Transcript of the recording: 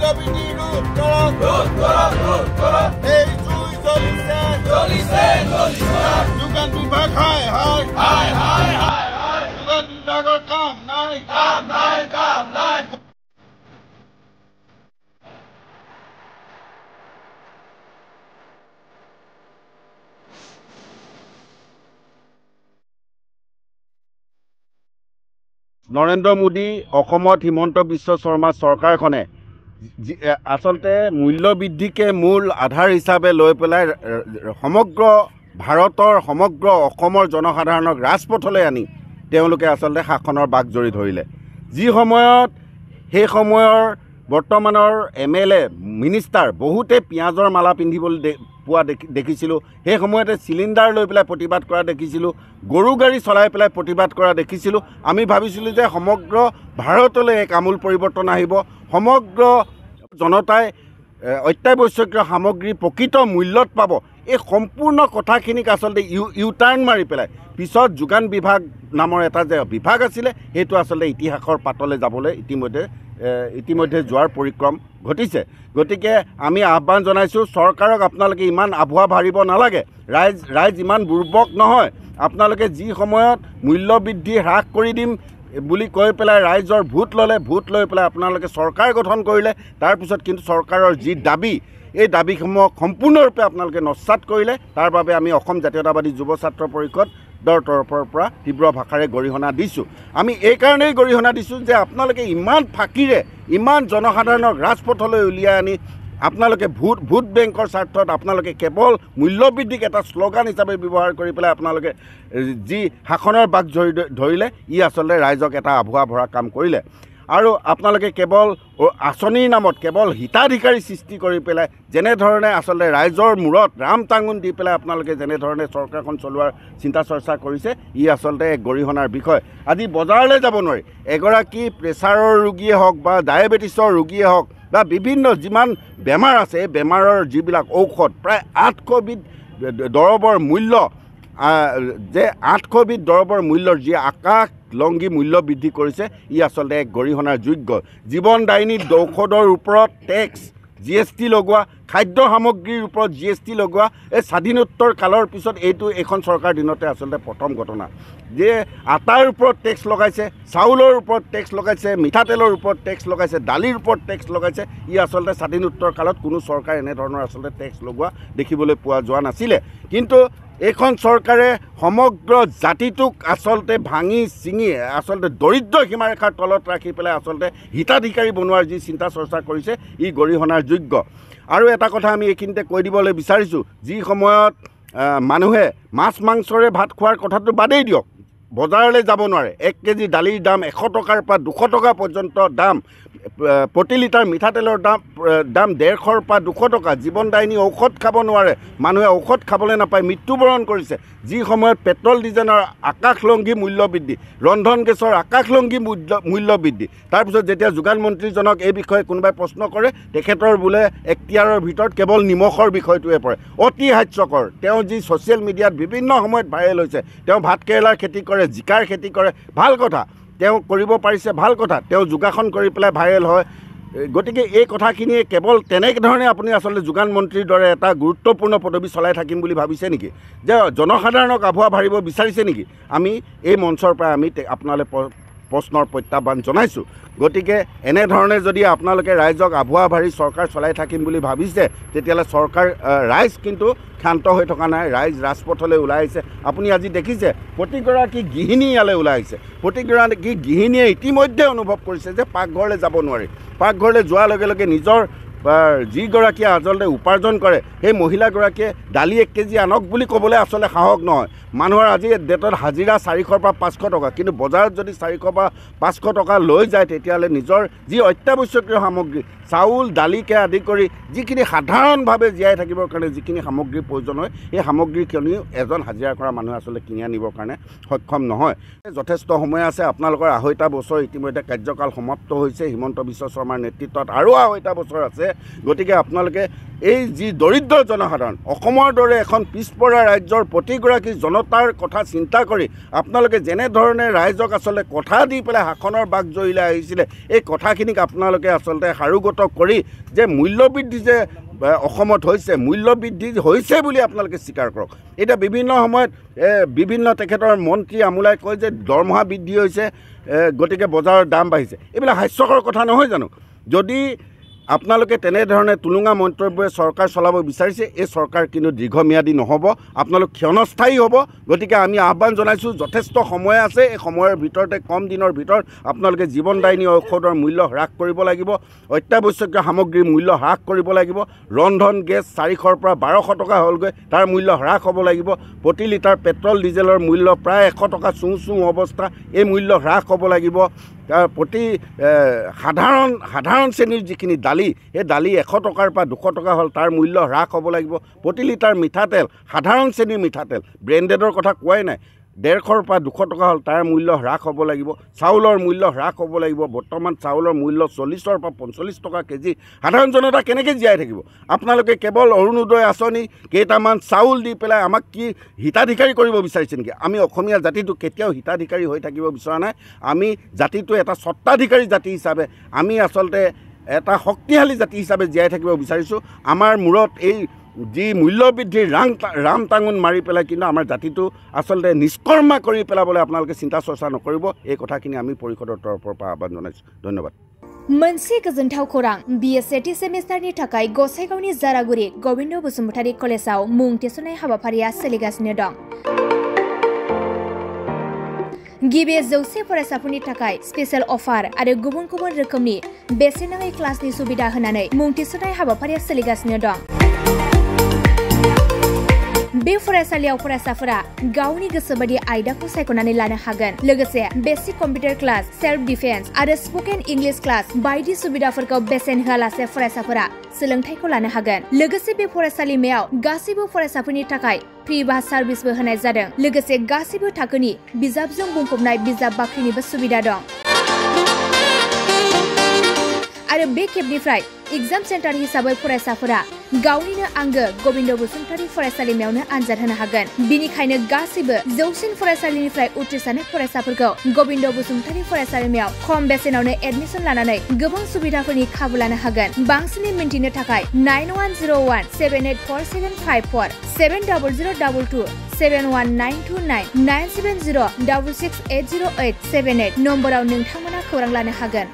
মূল্যবৃদ্ধি ৰোধ কৰক এই জুই জ্বলিছে যোগান বিভাগ যোগান বিভাগৰ কাম নাই নৰেন্দ্ৰ মোদী অসমত হিমন্ত বিশ্ব শৰ্মা চৰকাৰখনে আচলতে মূল্যবৃদ্ধিকে মূল আধাৰ হিচাপে লৈ পেলাই সমগ্ৰ ভাৰতৰ সমগ্ৰ অসমৰ জনসাধাৰণক ৰাজপথলৈ আনি তেওঁলোকে আচলতে শাসনৰ বাক জৰি ধৰিলে যি সময়ত সেই সময়ৰ বৰ্তমানৰ MLA মিনিষ্টাৰ বহুতে পিঁয়াজৰ মালা পিন্ধিবলৈ পোৱা দেখিছিলোঁ সেই সময়তে চিলিণ্ডাৰ লৈ পেলাই প্ৰতিবাদ কৰা দেখিছিলোঁ গৰু গাড়ী চলাই পেলাই প্ৰতিবাদ কৰা দেখিছিলোঁ আমি ভাবিছিলোঁ যে সমগ্ৰ ভাৰতলৈ এক আমূল পৰিৱৰ্তন আহিব সমগ্ৰ জনতাই অত্যাৱশ্যকীয় সামগ্ৰী প্ৰকৃত মূল্যত পাব এই সম্পূৰ্ণ কথাখিনিক আচলতে ইউটাৰ্ণ মাৰি পেলাই পিছত যোগান বিভাগ নামৰ এটা যে বিভাগ আছিলে সেইটো আচলতে ইতিহাসৰ পাতলৈ যাবলৈ ইতিমধ্যে যোৱাৰ পৰিক্ৰম ঘটিছে গতিকে আমি আহ্বান জনাইছোঁ চৰকাৰক আপোনালোকে ইমান আভুৱা ভাৰিব নালাগে ৰাইজ ইমান বুৰ্বক নহয় আপোনালোকে যি সময়ত মূল্যবৃদ্ধি হ্ৰাস কৰি দিম বুলি কৈ পেলাই ৰাইজৰ ভোট ল'লে ভোট লৈ পেলাই আপোনালোকে চৰকাৰ গঠন কৰিলে তাৰপিছত কিন্তু চৰকাৰৰ যি দাবী এই দাবীসমূহ সম্পূৰ্ণৰূপে আপোনালোকে নস্যাৎ কৰিলে তাৰ বাবে আমি অসম জাতীয়তাবাদী যুৱ ছাত্ৰ পৰিষদৰ তৰফৰ পৰা তীব্ৰ ভাষাৰে গৰিহণা দিছোঁ আমি এই কাৰণেই গৰিহণা দিছোঁ যে আপোনালোকে ইমান ফাঁকিৰে ইমান জনসাধাৰণক ৰাজপথলৈ উলিয়াই আনি আপোনালোকে ভোট বেংকৰ স্বাৰ্থত আপোনালোকে কেৱল মূল্যবৃদ্ধিক এটা শ্লোগান হিচাপে ব্যৱহাৰ কৰি পেলাই আপোনালোকে যি শাসনৰ বাক ধৰিলে ই আচলতে ৰাইজক এটা আভুৱা ভৰা কাম কৰিলে আৰু আপোনালোকে কেৱল আঁচনিৰ নামত কেৱল হিতাধিকাৰী সৃষ্টি কৰি পেলাই যেনেধৰণে আচলতে ৰাইজৰ মূৰত ৰাম টাঙোন দি পেলাই আপোনালোকে যেনেধৰণে চৰকাৰখন চলোৱাৰ চিন্তা চৰ্চা কৰিছে ই আচলতে এক গৰিহণাৰ বিষয় আজি বজাৰলৈ যাব নোৱাৰি এগৰাকী প্ৰেছাৰৰ ৰোগীয়ে হওক বা ডায়েবেটিছৰ ৰোগীয়ে হওক বা বিভিন্ন যিমান বেমাৰ আছে এই বেমাৰৰ যিবিলাক ঔষধ প্ৰায় 800 বিধ দৰৱৰ মূল্য যে 800 বিধ দৰৱৰ মূল্যৰ যি আকাশলংঘী মূল্য বৃদ্ধি কৰিছে ই আচলতে এক গৰিহণাৰ যোগ্য জীৱনদায়িনী ঔষধৰ ওপৰত টেক্স GST লগোৱা খাদ্য সামগ্ৰীৰ ওপৰত GST লগোৱা এই স্বাধীনোত্তৰ কালৰ পিছত এইখন চৰকাৰ দিনতে আচলতে প্ৰথম ঘটনা যে আটাৰ ওপৰত টেক্স লগাইছে চাউলৰ ওপৰত টেক্স লগাইছে মিঠাতেলৰ ওপৰত টেক্স লগাইছে দালিৰ ওপৰত টেক্স লগাইছে ই আচলতে স্বাধীনোত্তৰ কালত কোনো চৰকাৰ এনেধৰণৰ আচলতে টেক্স লগোৱা দেখিবলৈ পোৱা যোৱা নাছিলে কিন্তু এইখন চৰকাৰে সমগ্ৰ জাতিটোক আচলতে ভাঙি চিঙি আচলতে দৰিদ্ৰ সীমাৰেখাৰ তলত ৰাখি পেলাই আচলতে হিতাধিকাৰী বনোৱাৰ যি চিন্তা চৰ্চা কৰিছে ই গৰিহণাৰ যোগ্য আৰু এটা কথা আমি এইখিনিতে কৈ দিবলৈ বিচাৰিছোঁ যি সময়ত মানুহে মাছ মাংসৰে ভাত খোৱাৰ কথাটো বাদেই দিয়ক বজাৰলৈ যাব নোৱাৰে 1 কেজি দালিৰ দাম 100 টকাৰ পৰা 200 টকা পৰ্যন্ত দাম প্ৰতি লিটাৰ মিঠাতেলৰ দাম 150ৰ পৰা 200 টকা জীৱনদায়িনী ঔষধ খাব নোৱাৰে মানুহে ঔষধ খাবলৈ নাপায় মৃত্যুবৰণ কৰিছে যি সময়ত পেট্ৰল ডিজেলৰ আকাশলংঘী মূল্য বৃদ্ধি ৰন্ধন গেছৰ আকাশলংঘী মূল্য বৃদ্ধি তাৰপিছত যেতিয়া যোগান মন্ত্ৰীজনক এই বিষয়ে কোনোবাই প্ৰশ্ন কৰে তেখেতৰ বোলে এখতিয়াৰৰ ভিতৰত কেৱল নিমখৰ বিষয়টোৱে পৰে অতি হাস্যকৰ তেওঁ যি ছ'চিয়েল মিডিয়াত বিভিন্ন সময়ত ভাইৰেল হৈছে তেওঁ ভাত কেৰেলাৰ খেতি কৰে জিকাৰ খেতি কৰে ভাল কথা তেওঁ কৰিব পাৰিছে ভাল কথা তেওঁ যোগাসন কৰি পেলাই ভাইৰেল হয় গতিকে এই কথাখিনিয়ে কেৱল তেনেধৰণে আপুনি আচলতে যোগান মন্ত্ৰীৰ দৰে এটা গুৰুত্বপূৰ্ণ পদবী চলাই থাকিম বুলি ভাবিছে নেকি যে জনসাধাৰণক আভুৱা ভাৰিব বিচাৰিছে নেকি আমি এই মঞ্চৰ পৰা আমি আপোনালৈ প্ৰশ্নৰ প্ৰত্যাহ্বান জনাইছোঁ গতিকে এনেধৰণে যদি আপোনালোকে ৰাইজক আভুৱা ভাৰি চৰকাৰ চলাই থাকিম বুলি ভাবিছে তেতিয়াহ'লে ৰাইজ কিন্তু ক্ষান্ত হৈ থকা নাই ৰাইজ ৰাজপথলৈ ওলাই আহিছে আপুনি আজি দেখিছে প্ৰতিগৰাকী গৃহিণী ইয়ালৈ ওলাই আহিছে প্ৰতিগৰাকী গৃহিণীয়ে ইতিমধ্যে অনুভৱ কৰিছে যে পাকঘৰলৈ যাব নোৱাৰি পাকঘৰলৈ যোৱাৰ লগে লগে নিজৰ যিগৰাকীয়ে আচলতে উপাৰ্জন কৰে সেই মহিলাগৰাকীয়ে দালি 1 কেজি আনক বুলি ক'বলৈ আচলতে সাহস নহয় মানুহৰ আজি ডেটত হাজিৰা 400 পৰা 500 টকা কিন্তু বজাৰত যদি 400 বা 500 টকা লৈ যায় তেতিয়াহ'লে নিজৰ যি অত্যাৱশ্যকীয় সামগ্ৰী চাউল দালিকে আদি কৰি যিখিনি সাধাৰণভাৱে জীয়াই থাকিবৰ কাৰণে যিখিনি সামগ্ৰীৰ প্ৰয়োজন হয় এই সামগ্ৰীখিনিও এজন হাজিৰা কৰা মানুহে আচলতে কিনি আনিবৰ কাৰণে সক্ষম নহয় যথেষ্ট সময় আছে আপোনালোকৰ 2.5 বছৰ ইতিমধ্যে কাৰ্যকাল সমাপ্ত হৈছে হিমন্ত বিশ্ব শৰ্মাৰ নেতৃত্বত আৰু 2.5 বছৰ আছে গতিকে আপোনালোকে এই যি দৰিদ্ৰ জনসাধাৰণ অসমৰ দৰে এখন পিছপৰা ৰাজ্যৰ প্ৰতিগৰাকী জনতাৰ কথা চিন্তা কৰি আপোনালোকে যেনেধৰণে ৰাইজক আচলতে কথা দি পেলাই শাসনৰ বাক জৰিলে আহিছিলে এই কথাখিনিক আপোনালোকে আচলতে সাৰোগত কৰি যে মূল্যবৃদ্ধি যে অসমত হৈছে মূল্যবৃদ্ধি হৈছে বুলি আপোনালোকে স্বীকাৰ কৰক এতিয়া বিভিন্ন সময়ত বিভিন্ন তেখেতৰ মন্ত্ৰী আমোলাই কয় যে দৰমহা বৃদ্ধি হৈছে গতিকে বজাৰৰ দাম বাঢ়িছে এইবিলাক হাস্যকৰ কথা নহয় জানো যদি আপোনালোকে তেনেধৰণে তুলুঙা মন্তব্যৰে চৰকাৰ চলাব বিচাৰিছে এই চৰকাৰ কিন্তু দীৰ্ঘম্যাদী নহ'ব আপোনালোক ক্ষণস্থায়ী হ'ব গতিকে আমি আহ্বান জনাইছোঁ যথেষ্ট সময় আছে এই সময়ৰ ভিতৰতে কম দিনৰ ভিতৰত আপোনালোকে জীৱনদায়িনী ঔষধৰ মূল্য হ্ৰাস কৰিব লাগিব অত্যাৱশ্যকীয় সামগ্ৰীৰ মূল্য হ্ৰাস কৰিব লাগিব ৰন্ধন গেছ 400ৰ পৰা 1200 টকা হ'লগৈ তাৰ মূল্য হ্ৰাস হ'ব লাগিব প্ৰতি লিটাৰ পেট্ৰল ডিজেলৰ মূল্য প্ৰায় 100 টকা চুং অৱস্থা এই মূল্য হ্ৰাস হ'ব লাগিব প্ৰতি সাধাৰণ শ্ৰেণীৰ যিখিনি দালি সেই দালি 100 টকাৰ পৰা 200 টকা হ'ল তাৰ মূল্য হ্ৰাস হ'ব লাগিব প্ৰতি লিটাৰ মিঠাতেল সাধাৰণ শ্ৰেণীৰ মিঠাতেল ব্ৰেণ্ডেডৰ কথা কোৱাই নাই 150ৰ পৰা 200 টকা হ'ল তাৰ মূল্য হ্ৰাস হ'ব লাগিব চাউলৰ মূল্য হ্ৰাস হ'ব লাগিব বৰ্তমান চাউলৰ মূল্য 40ৰ পৰা 45 টকা কেজি সাধাৰণ জনতা কেনেকৈ জীয়াই থাকিব আপোনালোকে কেৱল অৰুণোদয় আঁচনি কেইটামান চাউল দি পেলাই আমাক কি হিতাধিকাৰী কৰিব বিচাৰিছে নেকি আমি অসমীয়া জাতিটো কেতিয়াও হিতাধিকাৰী হৈ থাকিব বিচৰা নাই আমি জাতিটো এটা স্বত্বাধিকাৰী জাতি হিচাপে আমি আচলতে এটা শক্তিশালী জাতি হিচাপে জীয়াই থাকিব বিচাৰিছোঁ আমাৰ মূৰত এই যি মূল্যবৃদ্ধিৰ ৰাম টাঙোন মাৰি পেলাই কিন্তু আমাৰ জাতিটো আচলতে নিষ্কৰ্মা কৰি পেলাবলৈ আপোনালোকে চিন্তা চৰ্চা নকৰিব এই কথাখিনি আমি পৰিষদৰ তৰফৰ পৰা আহ্বান জনাইছোঁ ধন্যবাদ मोनसे गोजोनथाव खौरां BA सेमिस्टारनि थाखाय गसाइगावनि जारागुरि गोविन्द बसुमतारी कलेजाव मुं थिसननाय हाबाफारिया सोलिगासिनो दं गिबि 100 फरायसाफोरनि थाखाय स्पेशल अफार आरो गुबुन गुबुन रोखोमनि बेसेन नाङै क्लासनि सुबिदा होनानै मुं थिसननाय हाबाफारिया सोलिगासिनो दं बे फरायसालियाव फरायसाफोरा गावनि गोसोबायदि आयदाखौ सायख'नानै लानो हागोन लोगोसे basic computer class self defence आरो स्पोकेन इंलिश क्लास बायदि सुबिदाफोरखौ बेसेन होआलासे फरायसाफोरा सोलोंथायखौ लानो हागोन लोगोसे बे फरायसालिमायाव गासैबो फरायसाफोरनि थाखाय फ्रि बास सार्भिसबो होनाय जादों लोगोसे गासैबो थाखोनि बिजाबजों बुंफबनाय बिजाब बाख्रिनिबो सुबिदा दं आरो बे खेबनिफ्राय एग्जाम सेन्टार हिसाबै फरायसाफोरा गावनिनो आंगो गोविन्द बसुमतारी फरायसालिमायावनो आनजाद होनो हागोन बिनिखायनो गासैबो जौसिन फरायसालिनिफ्राय उथ्रिसारनाय फरायसाफोरखौ गोविन्द बसुमतारी फरायसालिमायाव खम बेसेनावनो एडमिसन लानानै गोबां सुबिदाफोरनि खाबु लानो हागोन बांसिनै मिन्थिनो थाखाय 9101784754 700022 71929 97066808878 नम्बराव नोंथांमोना खौरां लानो हागोन